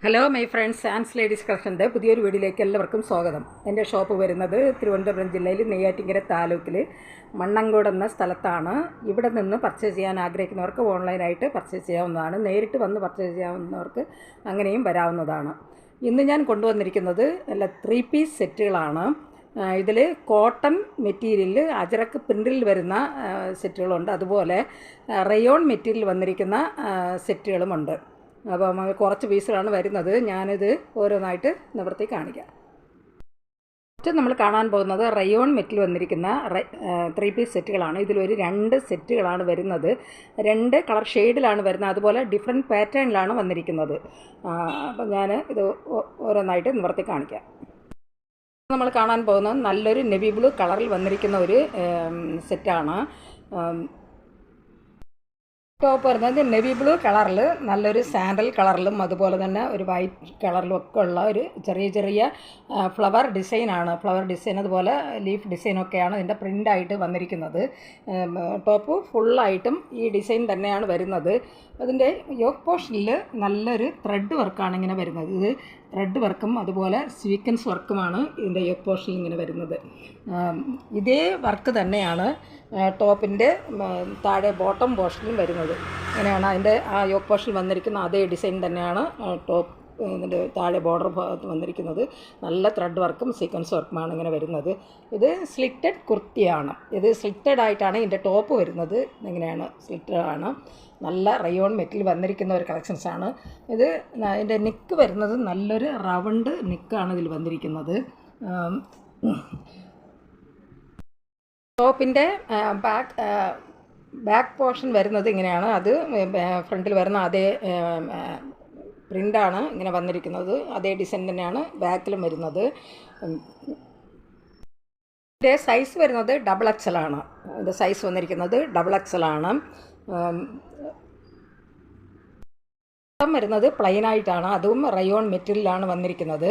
Hello my friends Ans ladies കളക്ഷൻ്റെ പുതിയൊരു വീഡിയോയിലേക്ക് എല്ലാവർക്കും സ്വാഗതം. എൻ്റെ ഷോപ്പ് വരുന്നത് തിരുവനന്തപുരം ജില്ലയിൽ നെയ്യാറ്റിൻകര താലൂക്കിൽ മണ്ണങ്കോട് എന്ന സ്ഥലത്താണ്. ഇവിടെ നിന്ന് പർച്ചേസ് ചെയ്യാൻ ആഗ്രഹിക്കുന്നവർക്ക് ഓൺലൈനായിട്ട് പർച്ചേസ് ചെയ്യാവുന്നതാണ്. നേരിട്ട് വന്ന് പർച്ചേസ് ചെയ്യാവുന്നവർക്ക് അങ്ങനെയും വരാവുന്നതാണ്. ഇന്ന് ഞാൻ കൊണ്ടുവന്നിരിക്കുന്നത് നല്ല 3 പീസ് സെറ്റുകളാണ്. ഇതിൽ കോട്ടൺ മെറ്റീരിയലിൽ അജറക്ക് പ്രിൻറ്റിൽ വരുന്ന സെറ്റുകളുണ്ട്, അതുപോലെ റയോൺ മെറ്റീരിയൽ വന്നിരിക്കുന്ന സെറ്റുകളുമുണ്ട്. അപ്പം കുറച്ച് പീസുകളാണ് വരുന്നത്. ഞാനിത് ഓരോന്നായിട്ട് നിവർത്തി കാണിക്കാം. ഫസ്റ്റ് നമ്മൾ കാണാൻ പോകുന്നത് റയോൺ മെറ്റീരിയൽ വന്നിരിക്കുന്ന 3 പീസ് സെറ്റുകളാണ്. ഇതിലൊരു 2 സെറ്റുകളാണ് വരുന്നത്. 2 കളർ ഷെയ്ഡിലാണ് വരുന്നത്, അതുപോലെ ഡിഫറെൻറ്റ് പാറ്റേണിലാണ് വന്നിരിക്കുന്നത്. അപ്പം ഞാൻ ഇത് ഓരോന്നായിട്ട് നിവർത്തി കാണിക്കാം. നമ്മൾ കാണാൻ പോകുന്നത് നല്ലൊരു നെവി ബ്ലൂ കളറിൽ വന്നിരിക്കുന്ന ഒരു സെറ്റാണ്. ടോപ്പ് വരുന്നത് നെവി ബ്ലൂ കളറിൽ നല്ലൊരു സാൻഡൽ കളറിലും അതുപോലെ തന്നെ ഒരു വൈറ്റ് കളറിലും ഒക്കെ ഉള്ള ഒരു ചെറിയ ചെറിയ ഫ്ലവർ ഡിസൈനാണ്. ഫ്ലവർ ഡിസൈൻ അതുപോലെ ലീഫ് ഡിസൈനൊക്കെയാണ് ഇതിൻ്റെ പ്രിൻ്റായിട്ട് വന്നിരിക്കുന്നത്. ടോപ്പ് ഫുള്ളായിട്ടും ഈ ഡിസൈൻ തന്നെയാണ് വരുന്നത്. അതിൻ്റെ യോക്ക് പോർഷനിൽ നല്ലൊരു ത്രെഡ് വർക്കാണ് ഇങ്ങനെ വരുന്നത്. ഇത് ത്രെഡ് വർക്കും അതുപോലെ സ്വീക്വൻസ് വർക്കുമാണ് ഇതിൻ്റെ യോക്ക് പോർഷനിൽ ഇങ്ങനെ വരുന്നത്. ഇതേ വർക്ക് തന്നെയാണ് ടോപ്പിൻ്റെ താഴെ ബോട്ടം പോർഷനിലും വരുന്നത്. അങ്ങനെയാണ് അതിൻ്റെ ആ യോക്ക് പോർഷനിൽ വന്നിരിക്കുന്ന അതേ ഡിസൈൻ തന്നെയാണ് ടോപ്പ് ഇതിൻ്റെ താഴെ ബോർഡർ ഭാഗത്ത് വന്നിരിക്കുന്നത്. നല്ല ത്രെഡ് വർക്കും സീക്വൻസ് വർക്കുമാണ് ഇങ്ങനെ വരുന്നത്. ഇത് സ്ലിറ്റഡ് കുർത്തിയാണ്. ഇത് സ്ലിറ്റഡ് ആയിട്ടാണ് ഇതിൻ്റെ ടോപ്പ് വരുന്നത്. ഇങ്ങനെയാണ്, സ്ലിറ്റഡ് ആണ്. നല്ല റയോൺ മെറ്റീരിയൽ വന്നിരിക്കുന്ന ഒരു കളക്ഷൻസാണ് ഇത്. ഇതിൻ്റെ നെക്ക് വരുന്നത് നല്ലൊരു റൗണ്ട് നെക്കാണ് ഇതിൽ വന്നിരിക്കുന്നത്. ടോപ്പിൻ്റെ ബാക്ക് പോർഷൻ വരുന്നത് ഇങ്ങനെയാണ്. അത് ഫ്രണ്ടിൽ വരുന്ന അതേ പ്രിൻ്റാണ് ഇങ്ങനെ വന്നിരിക്കുന്നത്. അതേ ഡിസൈൻ തന്നെയാണ് ബാക്കിലും വരുന്നത്. ഇതിൻ്റെ സൈസ് വരുന്നത് XXL ആണ്. ഇതിൻ്റെ സൈസ് വന്നിരിക്കുന്നത് XXL ആണ്. വരുന്നത് പ്ലെയിൻ ആയിട്ടാണ്, അതും റയോൺ മെറ്റീരിയലാണ് വന്നിരിക്കുന്നത്.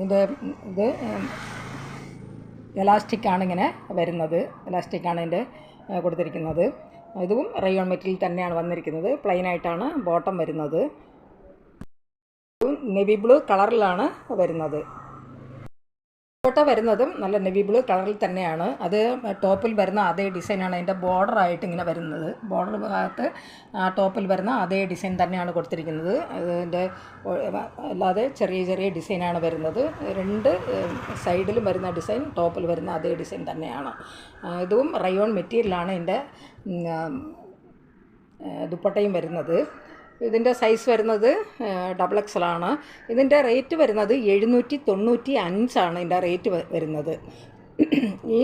ഇത് എലാസ്റ്റിക്കാണ് ഇങ്ങനെ വരുന്നത്. എലാസ്റ്റിക്കാണ് ഇതിൻ്റെ കൊടുത്തിരിക്കുന്നത്. ഇതും റയോൺ മെറ്റീരിയൽ തന്നെയാണ് വന്നിരിക്കുന്നത്. പ്ലെയിൻ ആയിട്ടാണ് ബോട്ടം വരുന്നത്. നെവി ബ്ലൂ കളറിലാണ് വരുന്നത്. ഫോട്ടോ വരുന്നതും നല്ല നെവി ബ്ലൂ കളറിൽ തന്നെയാണ്. അത് ടോപ്പിൽ വരുന്ന അതേ ഡിസൈനാണ് അതിൻ്റെ ബോർഡറായിട്ട് ഇങ്ങനെ വരുന്നത്. ബോർഡർ ഭാഗത്ത് ടോപ്പിൽ വരുന്ന അതേ ഡിസൈൻ തന്നെയാണ് കൊടുത്തിരിക്കുന്നത്. അതിൻ്റെ അല്ലാതെ ചെറിയ ചെറിയ ഡിസൈനാണ് വരുന്നത്. 2 സൈഡിലും വരുന്ന ഡിസൈൻ ടോപ്പിൽ വരുന്ന അതേ ഡിസൈൻ തന്നെയാണ്. ഇതും റയോൺ മെറ്റീരിയലാണ് ഇതിൻ്റെ ദുപ്പട്ടയും വരുന്നത്. ഇതിൻ്റെ സൈസ് വരുന്നത് XXL ആണ്. ഇതിൻ്റെ റേറ്റ് വരുന്നത് 795 ആണ് ഇതിൻ്റെ റേറ്റ് വരുന്നത്. ഈ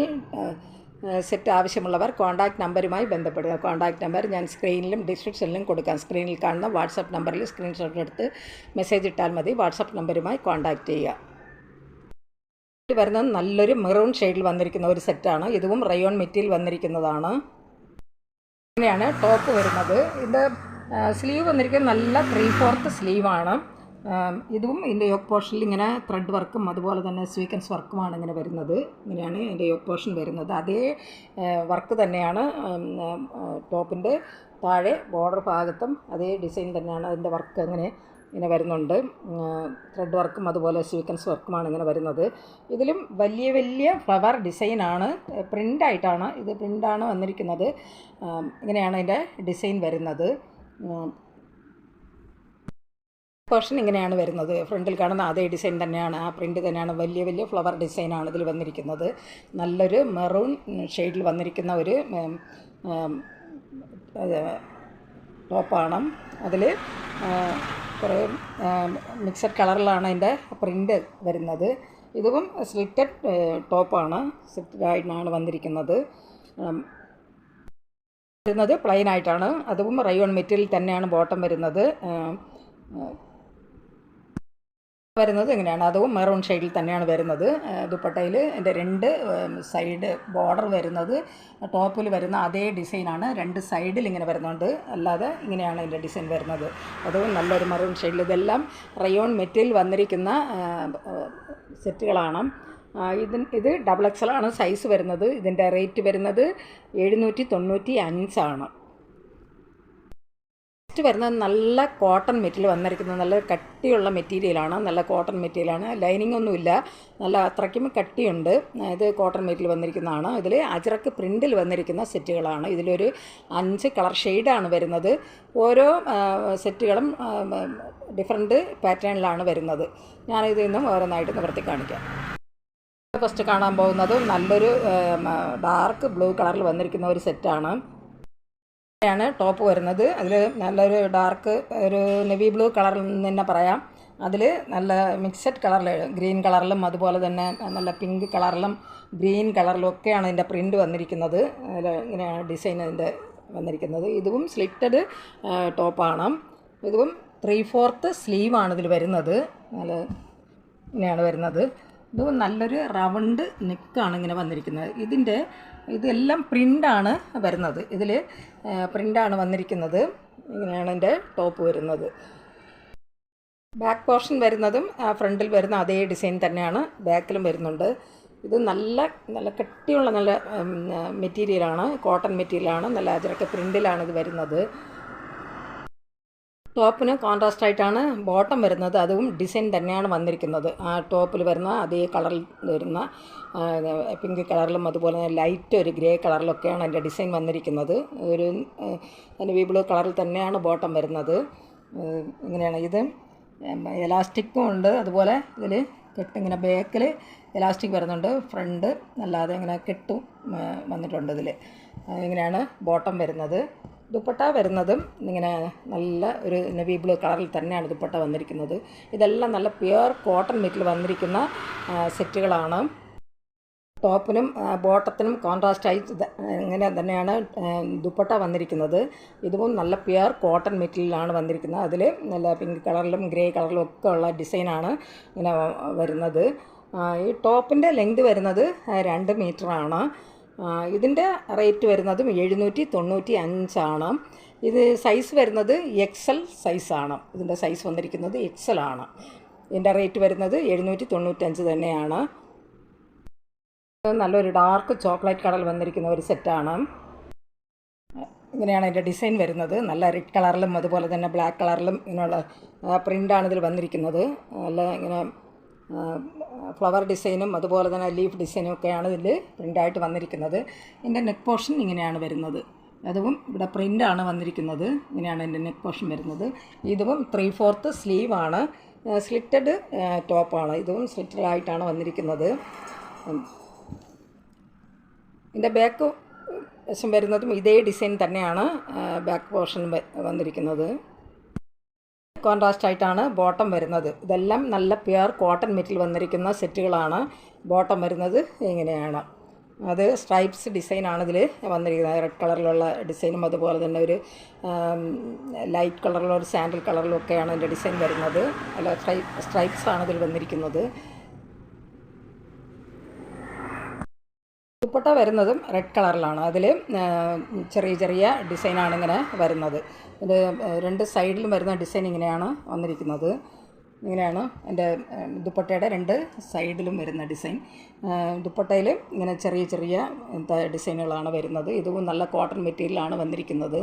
സെറ്റ് ആവശ്യമുള്ളവർ കോൺടാക്റ്റ് നമ്പറുമായി ബന്ധപ്പെടുക. കോൺടാക്റ്റ് നമ്പർ ഞാൻ സ്ക്രീനിലും ഡിസ്ക്രിപ്ഷനിലും കൊടുക്കാം. സ്ക്രീനിൽ കാണുന്ന വാട്സപ്പ് നമ്പറിൽ സ്ക്രീൻഷോട്ട് എടുത്ത് മെസ്സേജ് ഇട്ടാൽ മതി. വാട്സപ്പ് നമ്പറുമായി കോൺടാക്റ്റ് ചെയ്യുക. വരുന്നത് നല്ലൊരു മെറൂൺ ഷെയ്ഡിൽ വന്നിരിക്കുന്ന ഒരു സെറ്റാണ്. ഇതും റയോൺ മെറ്റീരിയൽ വന്നിരിക്കുന്നതാണ്. ഇങ്ങനെയാണ് ടോപ്പ് വരുന്നത്. ഇതിൻ്റെ സ്ലീവ് വന്നിരിക്കുന്നത് നല്ല 3/4 സ്ലീവാണ്. ഇതും ഇതിൻ്റെ യോക്ക് പോർഷനിൽ ഇങ്ങനെ ത്രെഡ് വർക്കും അതുപോലെ തന്നെ സ്വീക്വൻസ് വർക്കുമാണ് ഇങ്ങനെ വരുന്നത്. ഇങ്ങനെയാണ് ഇതിൻ്റെ യോക്ക് പോർഷൻ വരുന്നത്. അതേ വർക്ക് തന്നെയാണ് ടോപ്പിൻ്റെ താഴെ ബോർഡർ ഭാഗത്തും അതേ ഡിസൈൻ തന്നെയാണ് അതിൻ്റെ വർക്ക് ഇങ്ങനെ വരുന്നുണ്ട്. ത്രെഡ് വർക്കും അതുപോലെ സ്വീക്വൻസ് വർക്കുമാണ് ഇങ്ങനെ വരുന്നത്. ഇതിലും വലിയ വലിയ ഫ്ലവർ ഡിസൈനാണ്, പ്രിൻ്റായിട്ടാണ് ഇത് പ്രിൻ്റാണ് വന്നിരിക്കുന്നത്. ഇങ്ങനെയാണ് ഇതിൻ്റെ ഡിസൈൻ വരുന്നത്. പോർഷൻ ഇങ്ങനെയാണ് വരുന്നത്. ഫ്രണ്ടിൽ കാണുന്ന അതേ ഡിസൈൻ തന്നെയാണ്, ആ പ്രിൻ്റ് തന്നെയാണ്. വലിയ വലിയ ഫ്ലവർ ഡിസൈനാണ് ഇതിൽ വന്നിരിക്കുന്നത്. നല്ലൊരു മെറൂൺ ഷെയ്ഡിൽ വന്നിരിക്കുന്ന ഒരു ടോപ്പാണ്. അതിൽ കുറേ മിക്സഡ് കളറിലാണ് അതിൻ്റെ പ്രിൻ്റ് വരുന്നത്. ഇതും സ്ലിറ്റഡ് ടോപ്പാണ്, സ്ലിറ്റഡായിട്ടാണ് വന്നിരിക്കുന്നത്. വരുന്നത് പ്ലെയിൻ ആയിട്ടാണ്. അതും റയോൺ മെറ്റീരിയൽ തന്നെയാണ് ബോട്ടം വരുന്നത്. ഇങ്ങനെയാണ്. അതും മെറൂൺ ഷെയ്ഡിൽ തന്നെയാണ് വരുന്നത്. ദുപ്പട്ടയിൽ എൻ്റെ 2 സൈഡ് ബോർഡർ വരുന്നത് ടോപ്പിൽ വരുന്ന അതേ ഡിസൈനാണ്. 2 സൈഡിൽ ഇങ്ങനെ വരുന്നുണ്ട്, അല്ലാതെ ഇങ്ങനെയാണ് ഇതിൻ്റെ ഡിസൈൻ വരുന്നത്. അതും നല്ലൊരു മെറൂൺ ഷെയ്ഡിൽ. ഇതെല്ലാം റയോൺ മെറ്റീരിയൽ വന്നിരിക്കുന്ന സെറ്റുകളാണ്. ഇത് XXL ആണ് സൈസ് വരുന്നത്. ഇതിൻ്റെ റേറ്റ് വരുന്നത് 795 ആണ്. നെക്സ്റ്റ് വരുന്നത് നല്ല കോട്ടൺ മെറ്റീരിയൽ വന്നിരിക്കുന്നത്, നല്ല കട്ടിയുള്ള മെറ്റീരിയലാണ്, നല്ല കോട്ടൺ മെറ്റീരിയലാണ്, ലൈനിങ് ഒന്നുമില്ല, നല്ല അത്രയ്ക്കും കട്ടിയുണ്ട്. ഇത് കോട്ടൺ മെറ്റീരിയൽ വന്നിരിക്കുന്നതാണ്. ഇതിൽ അജ്രക്ക് പ്രിൻറ്റിൽ വന്നിരിക്കുന്ന സെറ്റുകളാണ്. ഇതിലൊരു 5 കളർ ഷെയ്ഡാണ് വരുന്നത്. ഓരോ സെറ്റുകളും ഡിഫറെൻറ്റ് പാറ്റേണിലാണ് വരുന്നത്. ഞാനിതിൽ നിന്നും ഓരോന്നായിട്ട് നിവർത്തി കാണിക്കാം. ഫസ്റ്റ് കാണാൻ പോകുന്നത് നല്ലൊരു ഡാർക്ക് ബ്ലൂ കളറിൽ വന്നിരിക്കുന്ന ഒരു സെറ്റാണ്. ാണ് ടോപ്പ് വരുന്നത്. അതിൽ നല്ലൊരു ഡാർക്ക് ഒരു നെവി ബ്ലൂ കളറിൽ നിന്ന് തന്നെ പറയാം. അതിൽ നല്ല മിക്സഡ് കളറിൽ ഗ്രീൻ കളറിലും അതുപോലെ തന്നെ നല്ല പിങ്ക് കളറിലും ഗ്രീൻ കളിലും ഒക്കെയാണ് ഇതിൻ്റെ പ്രിൻ്റ് വന്നിരിക്കുന്നത്. അതിൽ ഇങ്ങനെയാണ് ഡിസൈൻ ഇതിൻ്റെ വന്നിരിക്കുന്നത്. ഇതും സ്ലിറ്റഡ് ടോപ്പാണ്. ഇതും 3/4 സ്ലീവാണ് ഇതിൽ വരുന്നത്. നല്ല ഇങ്ങനെയാണ് വരുന്നത്. ഇത് നല്ലൊരു റൗണ്ട് നെക്കാണ് ഇങ്ങനെ വന്നിരിക്കുന്നത്. ഇതെല്ലാം പ്രിൻ്റാണ് വരുന്നത്. ഇതിൽ പ്രിൻ്റാണ് വന്നിരിക്കുന്നത്. ഇങ്ങനെയാണ് എൻ്റെ ടോപ്പ് വരുന്നത്. ബാക്ക് പോർഷൻ വരുന്നതും ഫ്രണ്ടിൽ വരുന്ന അതേ ഡിസൈൻ തന്നെയാണ് ബാക്കിലും വരുന്നുണ്ട്. ഇത് നല്ല നല്ല കട്ടിയുള്ള നല്ല മെറ്റീരിയലാണ്, കോട്ടൺ മെറ്റീരിയലാണ്, നല്ല അജരക്ക് പ്രിൻ്റിലാണ് ഇത് വരുന്നത്. ടോപ്പിന് കോൺട്രാസ്റ്റ് ആയിട്ടാണ് ബോട്ടം വരുന്നത്. അതും ഡിസൈൻ തന്നെയാണ് വന്നിരിക്കുന്നത്. ആ ടോപ്പിൽ വരുന്ന അതേ കളറിൽ വരുന്ന പിങ്ക് കളറിലും അതുപോലെ ലൈറ്റ് ഒരു ഗ്രേ കളറിലൊക്കെയാണ് അതിൻ്റെ ഡിസൈൻ വന്നിരിക്കുന്നത്. ഒരു നേവി ബ്ലൂ കളറിൽ തന്നെയാണ് ബോട്ടം വരുന്നത്. ഇങ്ങനെയാണ്. ഇത് എലാസ്റ്റിക്കും ഉണ്ട്. അതുപോലെ ഇതിൽ കെട്ടിങ്ങനെ ബാക്കിൽ എലാസ്റ്റിക് വരുന്നുണ്ട്, ഫ്രണ്ട് അല്ലാതെ ഇങ്ങനെ കെട്ടും വന്നിട്ടുണ്ട്. ഇതിൽ ഇങ്ങനെയാണ് ബോട്ടം വരുന്നത്. ദുപ്പട്ട വരുന്നതും ഇങ്ങനെ നല്ല ഒരു നെവി ബ്ലൂ കളറിൽ തന്നെയാണ് ദുപ്പട്ട വന്നിരിക്കുന്നത്. ഇതെല്ലാം നല്ല പ്യുവർ കോട്ടൺ മെറ്റീരിയൽ വന്നിരിക്കുന്ന സെറ്റുകളാണ്. ടോപ്പിനും ബോട്ടത്തിനും കോൺട്രാസ്റ്റായി ഇങ്ങനെ തന്നെയാണ് ദുപ്പട്ട വന്നിരിക്കുന്നത്. ഇതും നല്ല പ്യുവർ കോട്ടൺ മെറ്റീരിയലാണ് വന്നിരിക്കുന്നത്. അതിൽ നല്ല പിങ്ക് കളറിലും ഗ്രേ കളറിലും ഒക്കെ ഉള്ള ഡിസൈനാണ് ഇങ്ങനെ വരുന്നത്. ഈ ടോപ്പിൻ്റെ ലെങ്ത് വരുന്നത് 2 മീറ്ററാണ്. ഇതിൻ്റെ റേറ്റ് വരുന്നതും 795 ആണ്. ഇത് സൈസ് വരുന്നത് XL സൈസാണ്. ഇതിൻ്റെ സൈസ് വന്നിരിക്കുന്നത് XL ആണ്. ഇതിൻ്റെ റേറ്റ് വരുന്നത് 795 തന്നെയാണ്. നല്ലൊരു ഡാർക്ക് ചോക്ലേറ്റ് കളറിൽ വന്നിരിക്കുന്ന ഒരു സെറ്റാണ്. ഇങ്ങനെയാണ് അതിൻ്റെ ഡിസൈൻ വരുന്നത്. നല്ല റെഡ് കളറിലും അതുപോലെ തന്നെ ബ്ലാക്ക് കളറിലും ഇങ്ങനെയുള്ള പ്രിൻ്റാണ് ഇതിൽ വന്നിരിക്കുന്നത്. നല്ല ഇങ്ങനെ ഫ്ലവർ ഡിസൈനും അതുപോലെ തന്നെ ലീഫ് ഡിസൈനും ഒക്കെയാണ് ഇതിൽ പ്രിൻ്റായിട്ട് വന്നിരിക്കുന്നത്. ഇതിൻ്റെ നെക്ക് പോർഷൻ ഇങ്ങനെയാണ് വരുന്നത്. അതും ഇവിടെ പ്രിൻ്റാണ് വന്നിരിക്കുന്നത്. ഇങ്ങനെയാണ് എൻ്റെ നെക്ക് പോർഷൻ വരുന്നത്. ഇതും 3/4 സ്ലീവാണ്, സ്ലിറ്റഡ് ടോപ്പാണ്. ഇതും സ്ലിറ്റഡ് ആയിട്ടാണ് വന്നിരിക്കുന്നത്. ഇതിൻ്റെ ബാക്ക് വശം വരുന്നതും ഇതേ ഡിസൈൻ തന്നെയാണ് ബാക്ക് പോർഷൻ വന്നിരിക്കുന്നത്. കോൺട്രാസ്റ്റ് ആയിട്ടാണ് ബോട്ടം വരുന്നത്. ഇതെല്ലാം നല്ല പ്യുവർ കോട്ടൺ മെറ്റീരിയൽ വന്നിരിക്കുന്ന സെറ്റുകളാണ്. ബോട്ടം വരുന്നത് ഇങ്ങനെയാണ്. അത് സ്ട്രൈപ്സ് ഡിസൈനാണ് ഇതിൽ വന്നിരിക്കുന്നത്. റെഡ് കളറിലുള്ള ഡിസൈനും അതുപോലെ തന്നെ ഒരു ലൈറ്റ് കളറിലുള്ള ഒരു സാൻഡൽ കളറിലും ഒക്കെയാണ് ഇതിൻ്റെ ഡിസൈൻ വരുന്നത്. അല്ല സ്ട്രൈപ്സാണ് ഇതിൽ വന്നിരിക്കുന്നത്. ദുപ്പട്ട വരുന്നതും റെഡ് കളറിലാണ്. അതിൽ ചെറിയ ചെറിയ ഡിസൈനാണ് ഇങ്ങനെ വരുന്നത്. ഇത് 2 സൈഡിലും വരുന്ന ഡിസൈൻ ഇങ്ങനെയാണ് വന്നിരിക്കുന്നത്. ഇങ്ങനെയാണ് എൻ്റെ ദുപ്പട്ടയുടെ 2 സൈഡിലും വരുന്ന ഡിസൈൻ. ദുപ്പട്ടയിൽ ഇങ്ങനെ ചെറിയ ചെറിയ ഡിസൈനുകളാണ് വരുന്നത്. ഇതും നല്ല കോട്ടൺ മെറ്റീരിയലാണ് വന്നിരിക്കുന്നത്.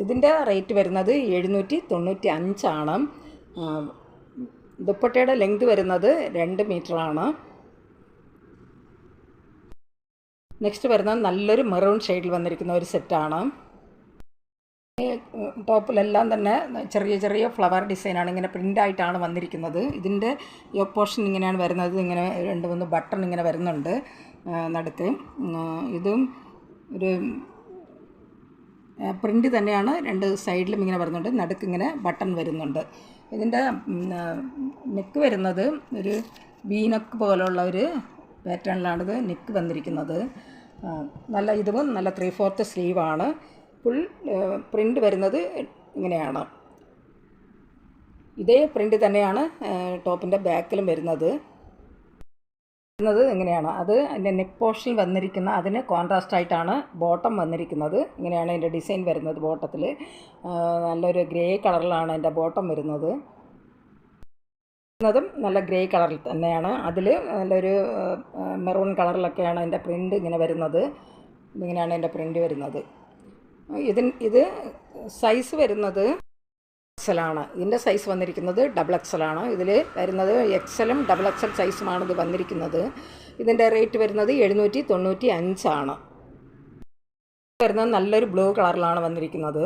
ഇതിൻ്റെ റേറ്റ് വരുന്നത് 795 ആണ്. ദുപ്പട്ടയുടെ ലെങ്ത് വരുന്നത് 2 മീറ്ററാണ്. നെക്സ്റ്റ് വരുന്നത് നല്ലൊരു മെറൂൺ ഷെയ്ഡിൽ വന്നിരിക്കുന്ന ഒരു സെറ്റാണ്. ടോപ്പിലെല്ലാം തന്നെ ചെറിയ ചെറിയ ഫ്ലവർ ഡിസൈനാണ്, ഇങ്ങനെ പ്രിൻ്റായിട്ടാണ് വന്നിരിക്കുന്നത്. ഇതിൻ്റെ പോർഷൻ ഇങ്ങനെയാണ് വരുന്നത്. ഇങ്ങനെ 2-3 ബട്ടൺ ഇങ്ങനെ വരുന്നുണ്ട് നടുക്ക്. ഇതും ഒരു പ്രിൻ്റ് തന്നെയാണ്. 2 സൈഡിലും ഇങ്ങനെ വരുന്നുണ്ട്, നടുക്ക് ഇങ്ങനെ ബട്ടൺ വരുന്നുണ്ട്. ഇതിൻ്റെ നെക്ക് വരുന്നത് ഒരു വി നെക്ക് പോലുള്ള ഒരു പാറ്റേണിലാണിത് നെക്ക് വന്നിരിക്കുന്നത്. ഇതും നല്ല 3/4 സ്ലീവാണ്. ഫുൾ പ്രിൻ്റ് വരുന്നത് ഇങ്ങനെയാണ്. ഇതേ പ്രിൻ്റ് തന്നെയാണ് ടോപ്പിൻ്റെ ബാക്കിലും വരുന്നത്. ഇങ്ങനെയാണ്. അത് അതിൻ്റെ നെക്ക് പോർഷനിൽ വന്നിരിക്കുന്ന അതിന് കോൺട്രാസ്റ്റ് ആയിട്ടാണ് ബോട്ടം വന്നിരിക്കുന്നത്. ഇങ്ങനെയാണ് അതിൻ്റെ ഡിസൈൻ വരുന്നത്. ബോട്ടത്തിൽ നല്ലൊരു ഗ്രേ കളറിലാണ് അതിൻ്റെ ബോട്ടം വരുന്നത്. ും നല്ല ഗ്രേ കളറിൽ തന്നെയാണ്. അതിൽ നല്ലൊരു മെറൂൺ കളറിലൊക്കെയാണ് അതിൻ്റെ പ്രിൻ്റ് ഇങ്ങനെ വരുന്നത്. ഇങ്ങനെയാണ് അതിൻ്റെ പ്രിൻ്റ് വരുന്നത്. ഇത് സൈസ് വരുന്നത് എക്സലാണ്. ഇതിൻ്റെ സൈസ് വന്നിരിക്കുന്നത് ഡബിൾ എക്സലാണ്. ഇതിൽ വരുന്നത് എക്സലും ഡബിൾ എക്സൽ സൈസുമാണ് ഇത് വന്നിരിക്കുന്നത്. ഇതിൻ്റെ റേറ്റ് വരുന്നത് 795 വരുന്നത് നല്ലൊരു ബ്ലൂ കളറിലാണ് വന്നിരിക്കുന്നത്.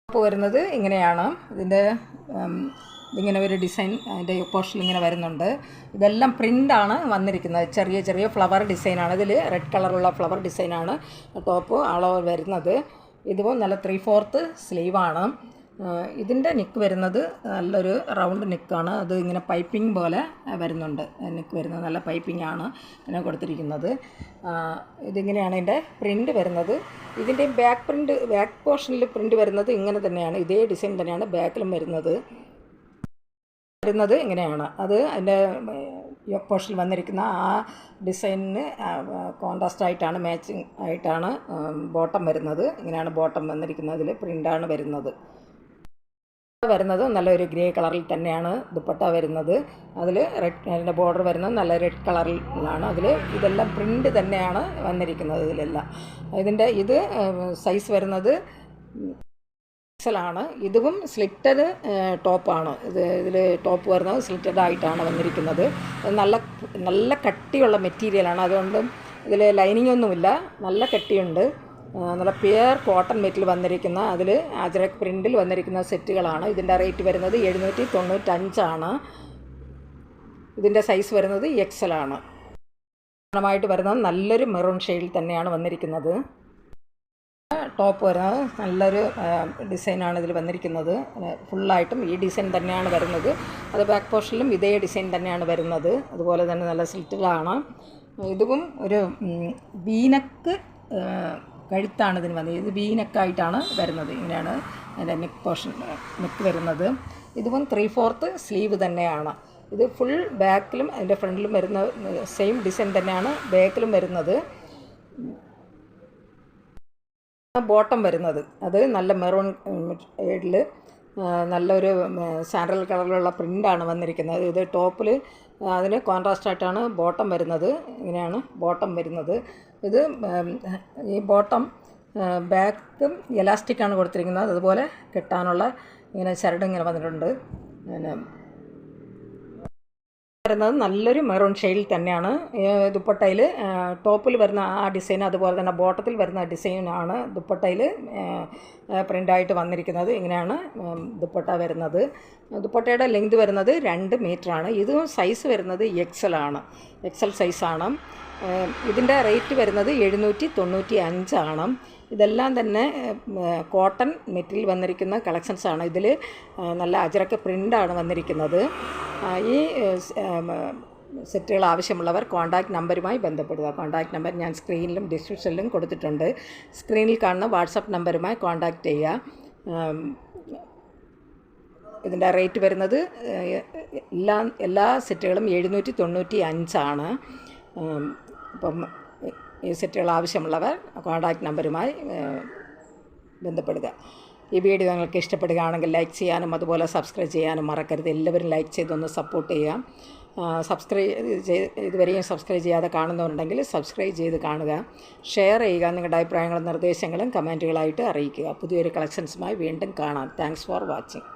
ടോപ്പ് വരുന്നത് ഇങ്ങനെയാണ്. ഇതിങ്ങനെ ഒരു ഡിസൈൻ അതിൻ്റെ പോർഷനിൽ ഇങ്ങനെ വരുന്നുണ്ട്. ഇതെല്ലാം പ്രിൻ്റാണ് വന്നിരിക്കുന്നത്. ചെറിയ ചെറിയ ഫ്ലവർ ഡിസൈനാണ്. ഇതിൽ റെഡ് കളറുള്ള ഫ്ലവർ ഡിസൈനാണ് ടോപ്പ് ഓവർ വരുന്നത്. ഇതുപോലെ നല്ല 3/4 സ്ലീവാണ്. ഇതിൻ്റെ നെക്ക് വരുന്നത് നല്ലൊരു റൗണ്ട് നെക്കാണ്. അത് ഇങ്ങനെ പൈപ്പിംഗ് പോലെ വരുന്നുണ്ട്. നെക്ക് വരുന്നത് നല്ല പൈപ്പിംഗ് ആണ് ഇങ്ങനെ കൊടുത്തിരിക്കുന്നത്. ഇതിങ്ങനെയാണ് ഇതിൻ്റെ പ്രിൻ്റ് വരുന്നത്. ഇതിൻ്റെ ബാക്ക് പോർഷനിൽ പ്രിൻ്റ് വരുന്നത് ഇങ്ങനെ തന്നെയാണ്. ഇതേ ഡിസൈൻ തന്നെയാണ് ബാക്കിലും വരുന്നത് ഇങ്ങനെയാണ്. അത് അതിൻ്റെ പോർഷനിൽ വന്നിരിക്കുന്ന ആ ഡിസൈനിന് കോൺട്രാസ്റ്റായിട്ടാണ് മാച്ചിങ് ആയിട്ടാണ് ബോട്ടം വരുന്നത്. ഇങ്ങനെയാണ് ബോട്ടം വന്നിരിക്കുന്നത്. അതിൽ പ്രിൻ്റാണ് വരുന്നത്. നല്ലൊരു ഗ്രേ കളറിൽ തന്നെയാണ് ദുപ്പട്ട വരുന്നത്. അതിൽ അതിൻ്റെ ബോർഡർ വരുന്നത് നല്ല റെഡ് കളറിലാണ്. ഇതെല്ലാം പ്രിൻ്റ് തന്നെയാണ് വന്നിരിക്കുന്നത് ഇതിലെല്ലാം. ഇത് സൈസ് വരുന്നത് എക്സലാണ്. ഇതും സ്ലിറ്റഡ് ടോപ്പാണ്. ഇതിൽ ടോപ്പ് വരുന്നത് സ്ലിറ്റഡ് ആയിട്ടാണ് വന്നിരിക്കുന്നത്. നല്ല കട്ടിയുള്ള മെറ്റീരിയലാണ്. അതുകൊണ്ട് ഇതിൽ ലൈനിങ് ഒന്നുമില്ല. നല്ല കട്ടിയുണ്ട്. നല്ല പ്യുവർ കോട്ടൺ മെറ്റീരിയൽ വന്നിരിക്കുന്ന അതിൽ അജ്രക് പ്രിൻറ്റിൽ വന്നിരിക്കുന്ന സെറ്റുകളാണ്. ഇതിൻ്റെ റേറ്റ് വരുന്നത് 795. ഇതിൻ്റെ സൈസ് വരുന്നത് എക്സലാണ്. പ്രധാനമായിട്ട് വരുന്നത് നല്ലൊരു മെറൂൺ ഷെയ്ഡിൽ തന്നെയാണ് വന്നിരിക്കുന്നത്. ടോപ്പ് വരുന്നത് നല്ലൊരു ഡിസൈനാണ് ഇതിൽ വന്നിരിക്കുന്നത്. ഫുള്ളായിട്ടും ഈ ഡിസൈൻ തന്നെയാണ് വരുന്നത്. അത് ബാക്ക് പോർഷനിലും ഇതേ ഡിസൈൻ തന്നെയാണ് വരുന്നത്. അതുപോലെ തന്നെ നല്ല സിൽക്കിലാണ്. ഇതും ഒരു വീനക്ക് കഴുത്താണ് ഇതിന് വന്നത്. ഇത് വീനക്കായിട്ടാണ് വരുന്നത്. ഇങ്ങനെയാണ് അതിൻ്റെ നെക്ക് വരുന്നത്. ഇതും 3/4 സ്ലീവ് തന്നെയാണ്. ഇത് ഫുൾ ബാക്കിലും അതിൻ്റെ ഫ്രണ്ടിലും വരുന്ന സെയിം ഡിസൈൻ തന്നെയാണ് ബാക്കിലും വരുന്നത്. ബോട്ടം വരുന്നത് അത് നല്ല മെറൂൺ ഷെയ്ഡിൽ നല്ലൊരു സാൻഡൽ കളറിലുള്ള പ്രിൻ്റാണ് വന്നിരിക്കുന്നത്. ഇത് ടോപ്പിൽ അതിന് കോൺട്രാസ്റ്റായിട്ടാണ് ബോട്ടം വരുന്നത്. ഇങ്ങനെയാണ് ബോട്ടം വരുന്നത്. ഈ ബോട്ടം ബാക്കും എലാസ്റ്റിക്കാണ് കൊടുത്തിരിക്കുന്നത്. അതുപോലെ കെട്ടാനുള്ള ഇങ്ങനെ ചരട് ഇങ്ങനെ വന്നിട്ടുണ്ട്. വരുന്നത് നല്ലൊരു മെറൂൺ ഷെയ്ഡിൽ തന്നെയാണ്. ദുപ്പട്ടയിൽ ടോപ്പിൽ വരുന്ന ആ ഡിസൈൻ അതുപോലെ തന്നെ ബോട്ടത്തിൽ വരുന്ന ഡിസൈനാണ് ദുപ്പട്ടയിൽ പ്രിൻ്റായിട്ട് വന്നിരിക്കുന്നത്. ഇങ്ങനെയാണ് ദുപ്പട്ട വരുന്നത്. ദുപ്പട്ടയുടെ ലെങ്ത് വരുന്നത് 2 മീറ്ററാണ്. ഇതും സൈസ് വരുന്നത് എക്സലാണ്. എക്സൽ സൈസാണ്. ഇതിൻ്റെ റേറ്റ് വരുന്നത് 795. ഇതെല്ലാം തന്നെ കോട്ടൺ മെറ്റീരിയൽ വന്നിരിക്കുന്ന കളക്ഷൻസാണ്. ഇതിൽ നല്ല അജ്രക്ക് പ്രിൻ്റാണ് വന്നിരിക്കുന്നത്. ഈ സെറ്റുകൾ ആവശ്യമുള്ളവർ കോൺടാക്റ്റ് നമ്പറുമായി ബന്ധപ്പെടുക. കോൺടാക്റ്റ് നമ്പർ ഞാൻ സ്ക്രീനിലും ഡിസ്ക്രിപ്ഷനിലും കൊടുത്തിട്ടുണ്ട്. സ്ക്രീനിൽ കാണുന്ന വാട്സപ്പ് നമ്പറുമായി കോൺടാക്റ്റ് ചെയ്യുക. ഇതിൻ്റെ റേറ്റ് വരുന്നത് എല്ലാ സെറ്റുകളും 795. അപ്പം ഈ സെറ്റുകൾ ആവശ്യമുള്ളവർ കോൺടാക്റ്റ് നമ്പറുമായി ബന്ധപ്പെടുക. ഈ വീഡിയോ നിങ്ങൾക്ക് ഇഷ്ടപ്പെടുകയാണെങ്കിൽ ലൈക്ക് ചെയ്യാനും അതുപോലെ സബ്സ്ക്രൈബ് ചെയ്യാനും മറക്കരുത്. എല്ലാവരും ലൈക്ക് ചെയ്തൊന്ന് സപ്പോർട്ട് ചെയ്യാം. ഇതുവരെയും സബ്സ്ക്രൈബ് ചെയ്യാതെ കാണുന്നവരുണ്ടെങ്കിൽ സബ്സ്ക്രൈബ് ചെയ്ത് കാണുക. ഷെയർ ചെയ്യുക. നിങ്ങളുടെ അഭിപ്രായങ്ങളും നിർദ്ദേശങ്ങളും കമൻറ്റുകളായിട്ട് അറിയിക്കുക. പുതിയൊരു കളക്ഷൻസുമായി വീണ്ടും കാണാം. Thanks for watching.